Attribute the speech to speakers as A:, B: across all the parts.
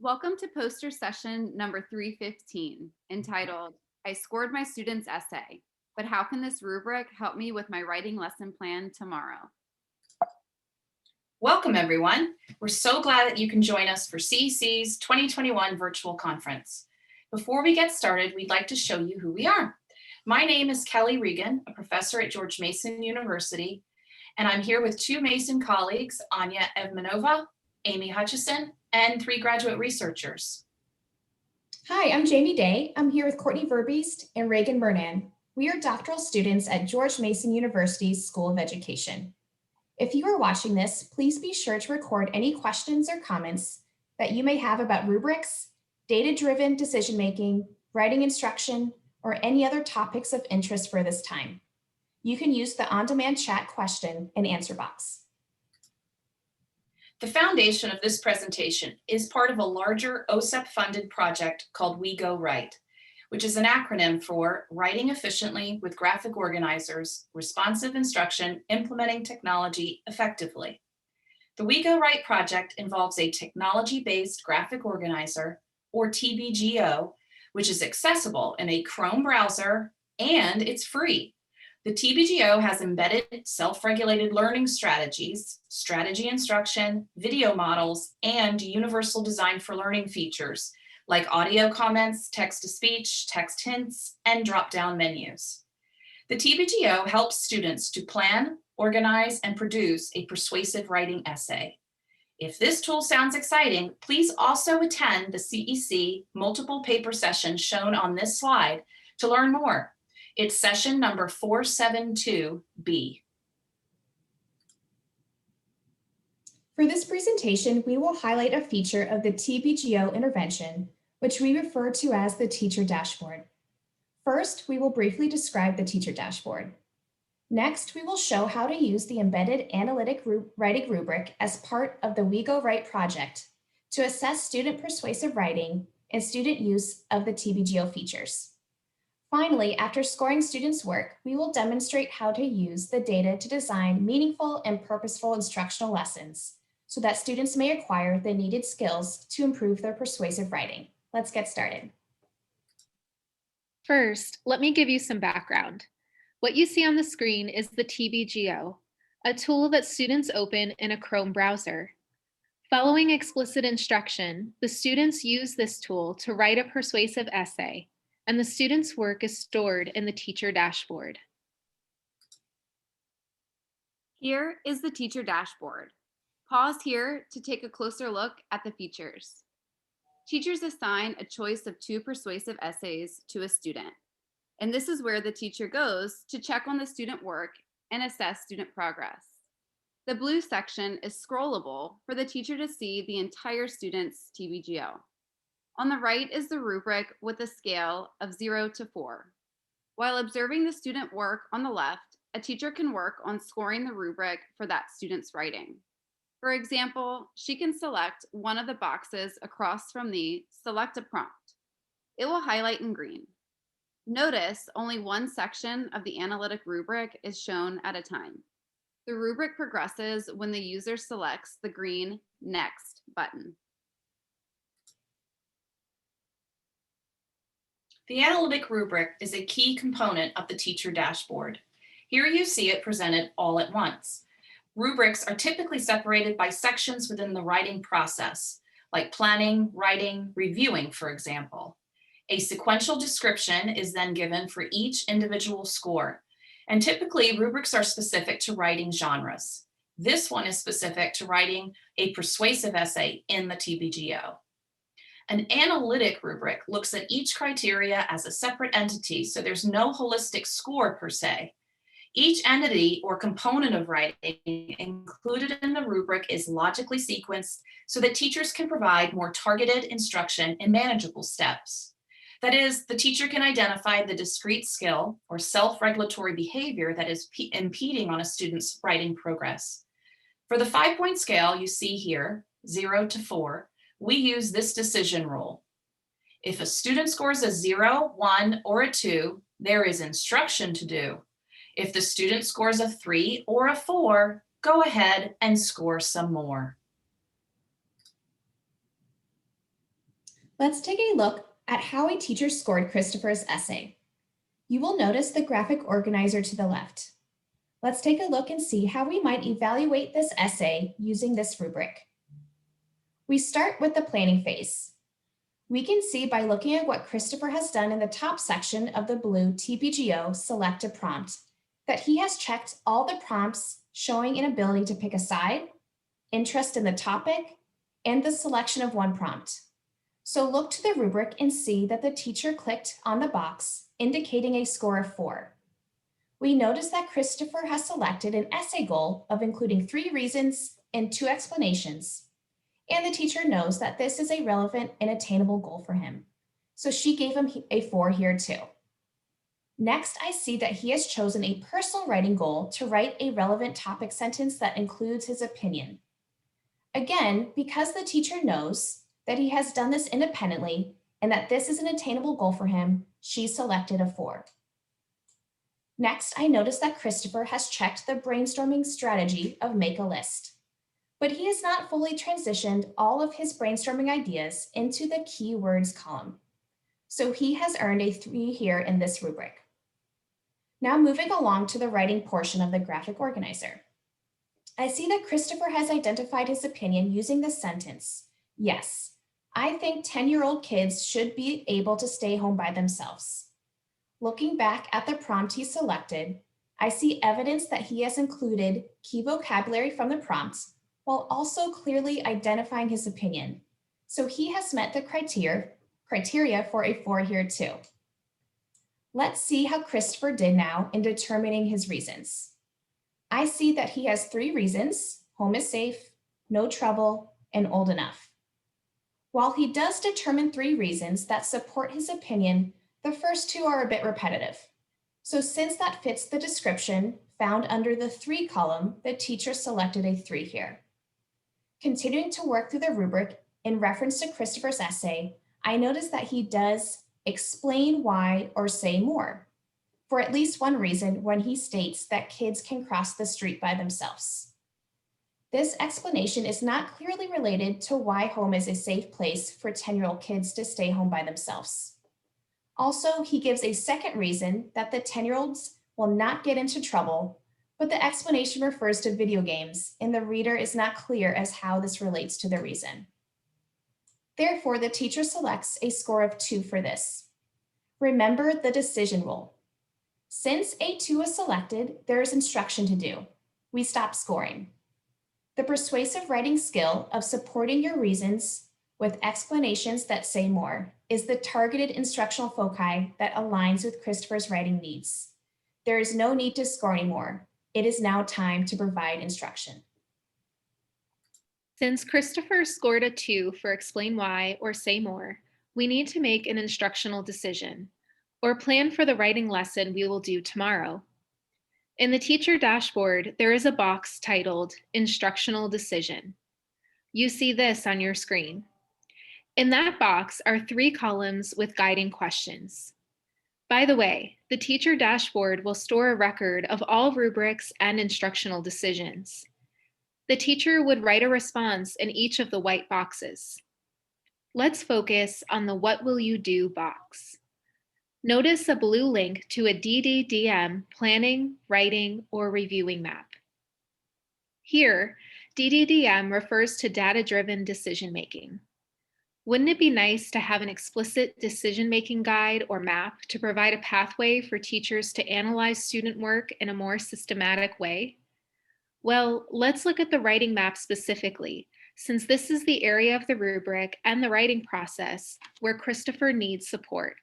A: Welcome to poster session number 315, entitled, I Scored My Student's Essay, but how can this rubric help me with my writing lesson plan tomorrow?
B: Welcome, everyone. We're so glad that you can join us for CEC's 2021 virtual conference. Before we get started, we'd like to show you who we are. My name is Kelly Regan, a professor at George Mason University, and I'm here with two Mason colleagues, Anya Evmanova, Amy Hutchison, and three graduate researchers.
C: Hi, I'm Jamie Day. I'm here with Courtney Verbeest and Reagan Murnan. We are doctoral students at George Mason University's School of Education. If you are watching this, please be sure to record any questions or comments that you may have about rubrics, data-driven decision-making, writing instruction, or any other topics of interest for this time. You can use the on-demand chat question and answer box.
B: The foundation of this presentation is part of a larger OSEP-funded project called WEGO-RIITE, which is an acronym for Writing Efficiently with Graphic Organizers, Responsive Instruction, Implementing Technology Effectively. The WEGO-RIITE project involves a technology-based graphic organizer, or TBGO, which is accessible in a Chrome browser, and it's free. The TBGO has embedded self-regulated learning strategies, strategy instruction, video models, and universal design for learning features like audio comments, text-to-speech, text hints, and drop-down menus. The TBGO helps students to plan, organize, and produce a persuasive writing essay. If this tool sounds exciting, please also attend the CEC multiple paper session shown on this slide to learn more. It's session number 472B.
C: For this presentation, we will highlight a feature of the TBGO intervention, which we refer to as the teacher dashboard. First, we will briefly describe the teacher dashboard. Next, we will show how to use the embedded analytic writing rubric as part of the WEGO-RIITE project to assess student persuasive writing and student use of the TBGO features. Finally, after scoring students' work, we will demonstrate how to use the data to design meaningful and purposeful instructional lessons so that students may acquire the needed skills to improve their persuasive writing. Let's get started.
D: First, let me give you some background. What you see on the screen is the TBGO, a tool that students open in a Chrome browser. Following explicit instruction, the students use this tool to write a persuasive essay, and the student's work is stored in the teacher dashboard.
A: Here is the teacher dashboard. Pause here to take a closer look at the features. Teachers assign a choice of 2 persuasive essays to a student, and this is where the teacher goes to check on the student work and assess student progress. The blue section is scrollable for the teacher to see the entire student's TBGO. On the right is the rubric with a scale of 0 to 4. While observing the student work on the left, a teacher can work on scoring the rubric for that student's writing. For example, she can select one of the boxes across from the Select a Prompt. It will highlight in green. Notice only one section of the analytic rubric is shown at a time. The rubric progresses when the user selects the green Next button.
B: The analytic rubric is a key component of the teacher dashboard. Here you see it presented all at once. Rubrics are typically separated by sections within the writing process, like planning, writing, reviewing, for example. A sequential description is then given for each individual score, and typically rubrics are specific to writing genres. This one is specific to writing a persuasive essay in the TBGO. An analytic rubric looks at each criteria as a separate entity, so there's no holistic score per se. Each entity or component of writing included in the rubric is logically sequenced so that teachers can provide more targeted instruction in manageable steps. That is, the teacher can identify the discrete skill or self-regulatory behavior that is impeding on a student's writing progress. For the 5-point scale you see here, 0 to 4, we use this decision rule. If a student scores a 0, 1, or a 2, there is instruction to do. If the student scores a 3 or a 4, go ahead and score some more.
C: Let's take a look at how a teacher scored Christopher's essay. You will notice the graphic organizer to the left. Let's take a look and see how we might evaluate this essay using this rubric. We start with the planning phase. We can see by looking at what Christopher has done in the top section of the blue TPGO Select a Prompt that he has checked all the prompts showing an ability to pick a side, interest in the topic, and the selection of one prompt. So look to the rubric and see that the teacher clicked on the box indicating a score of 4. We notice that Christopher has selected an essay goal of including 3 reasons and 2 explanations. And the teacher knows that this is a relevant and attainable goal for him. So she gave him a 4 here too. Next, I see that he has chosen a personal writing goal to write a relevant topic sentence that includes his opinion. Again, because the teacher knows that he has done this independently and that this is an attainable goal for him, she selected a 4. Next, I notice that Christopher has checked the brainstorming strategy of make a list, but he has not fully transitioned all of his brainstorming ideas into the keywords column. So he has earned a 3 here in this rubric. Now moving along to the writing portion of the graphic organizer. I see that Christopher has identified his opinion using the sentence, "Yes, I think 10-year-old kids should be able to stay home by themselves." Looking back at the prompt he selected, I see evidence that he has included key vocabulary from the prompt while also clearly identifying his opinion. So he has met the criteria for a 4 here too. Let's see how Christopher did now in determining his reasons. I see that he has 3 reasons: home is safe, no trouble, and old enough. While he does determine 3 reasons that support his opinion, the first 2 are a bit repetitive. So since that fits the description found under the 3 column, the teacher selected a 3 here. Continuing to work through the rubric in reference to Christopher's essay, I notice that he does explain why or say more for at least one reason when he states that kids can cross the street by themselves. This explanation is not clearly related to why home is a safe place for 10-year-old kids to stay home by themselves. Also, he gives a second reason that the 10-year-olds will not get into trouble, but the explanation refers to video games, and the reader is not clear as how this relates to the reason. Therefore, the teacher selects a score of 2 for this. Remember the decision rule. Since a 2 is selected, there is instruction to do. We stop scoring. The persuasive writing skill of supporting your reasons with explanations that say more is the targeted instructional foci that aligns with Christopher's writing needs. There is no need to score anymore. It is now time to provide instruction.
D: Since Christopher scored a 2 for explain why or say more, we need to make an instructional decision or plan for the writing lesson we will do tomorrow. In the teacher dashboard, there is a box titled Instructional Decision. You see this on your screen. In that box are 3 columns with guiding questions. By the way, the teacher dashboard will store a record of all rubrics and instructional decisions. The teacher would write a response in each of the white boxes. Let's focus on the What Will You Do box. Notice a blue link to a DDDM planning, writing, or reviewing map. Here, DDDM refers to data-driven decision-making. Wouldn't it be nice to have an explicit decision-making guide or map to provide a pathway for teachers to analyze student work in a more systematic way? Well, let's look at the writing map specifically, since this is the area of the rubric and the writing process where Christopher needs support.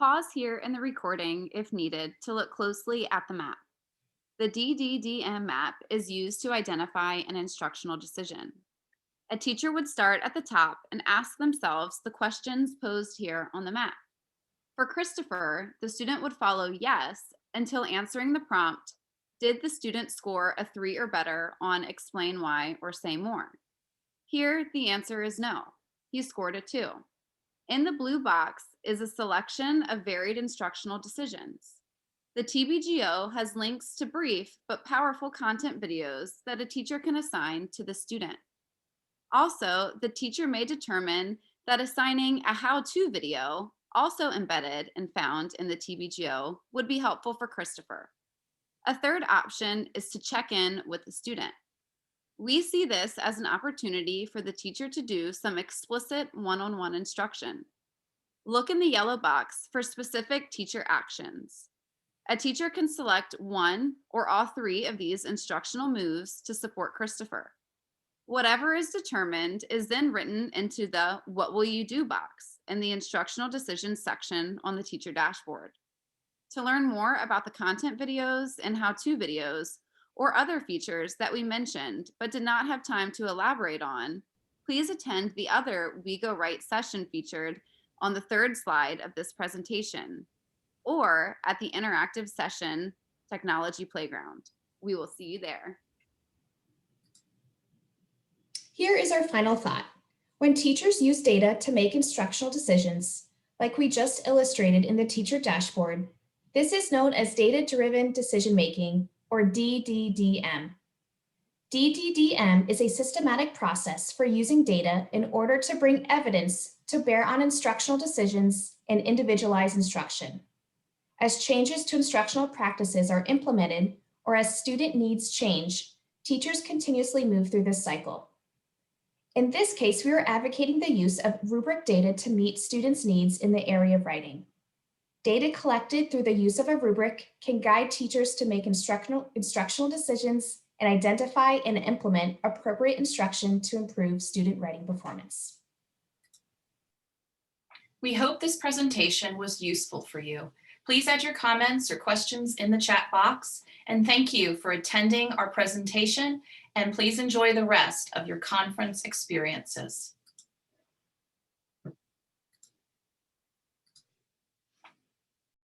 A: Pause here in the recording if needed to look closely at the map. The DDDM map is used to identify an instructional decision. A teacher would start at the top and ask themselves the questions posed here on the map. For Christopher, the student would follow yes until answering the prompt, did the student score a 3 or better on explain why or say more? Here, the answer is no. He scored a 2. In the blue box is a selection of varied instructional decisions. The TBGO has links to brief but powerful content videos that a teacher can assign to the student. Also, the teacher may determine that assigning a how-to video, also embedded and found in the TBGO, would be helpful for Christopher. A third option is to check in with the student. We see this as an opportunity for the teacher to do some explicit one-on-one instruction. Look in the yellow box for specific teacher actions. A teacher can select one or all three of these instructional moves to support Christopher. Whatever is determined is then written into the "What will you do" box in the instructional decisions section on the teacher dashboard. To learn more about the content videos and how-to videos or other features that we mentioned but did not have time to elaborate on, please attend the other WEGO-RIITE session featured on the third slide of this presentation, or at the interactive session Technology Playground. We will see you there.
C: Here is our final thought. When teachers use data to make instructional decisions, like we just illustrated in the teacher dashboard, this is known as data-driven decision-making, or DDDM. DDDM is a systematic process for using data in order to bring evidence to bear on instructional decisions and individualize instruction. As changes to instructional practices are implemented or as student needs change, teachers continuously move through this cycle. In this case, we are advocating the use of rubric data to meet students' needs in the area of writing. Data collected through the use of a rubric can guide teachers to make instructional decisions and identify and implement appropriate instruction to improve student writing performance.
B: We hope this presentation was useful for you. Please add your comments or questions in the chat box, and thank you for attending our presentation, and please enjoy the rest of your conference experiences.